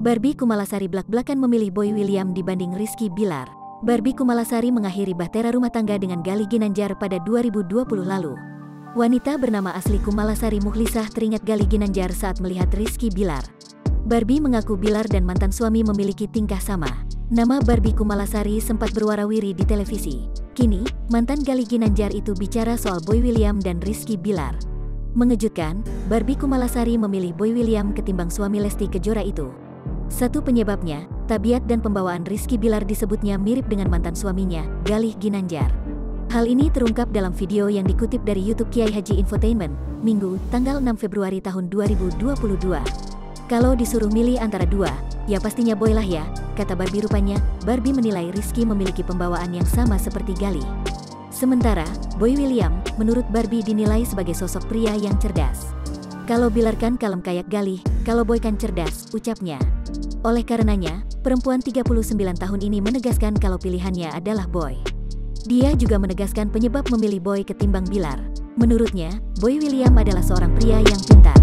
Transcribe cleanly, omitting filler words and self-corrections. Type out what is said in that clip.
Barbie Kumalasari blak-blakan memilih Boy William dibanding Rizky Bilar. Barbie Kumalasari mengakhiri bahtera rumah tangga dengan Galih Ginanjar pada 2020 lalu. Wanita bernama asli Kumalasari Mukhlisah teringat Galih Ginanjar saat melihat Rizky Bilar. Barbie mengaku Bilar dan mantan suami memiliki tingkah sama. Nama Barbie Kumalasari sempat berwarawiri di televisi. Kini, mantan Galih Ginanjar itu bicara soal Boy William dan Rizky Bilar. Mengejutkan, Barbie Kumalasari memilih Boy William ketimbang suami Lesti Kejora itu. Satu penyebabnya, tabiat dan pembawaan Rizky Bilar disebutnya mirip dengan mantan suaminya, Galih Ginanjar. Hal ini terungkap dalam video yang dikutip dari YouTube Kiai Haji Infotainment, Minggu, tanggal 6 Februari tahun 2022. Kalau disuruh milih antara dua, ya pastinya Boy lah ya, kata Barbie. Rupanya, Barbie menilai Rizky memiliki pembawaan yang sama seperti Galih. Sementara, Boy William, menurut Barbie dinilai sebagai sosok pria yang cerdas. Kalau Bilar kan kalem kayak Galih, kalau Boy kan cerdas, ucapnya. Oleh karenanya, perempuan 39 tahun ini menegaskan kalau pilihannya adalah Boy. Dia juga menegaskan penyebab memilih Boy ketimbang Bilar. Menurutnya, Boy William adalah seorang pria yang pintar.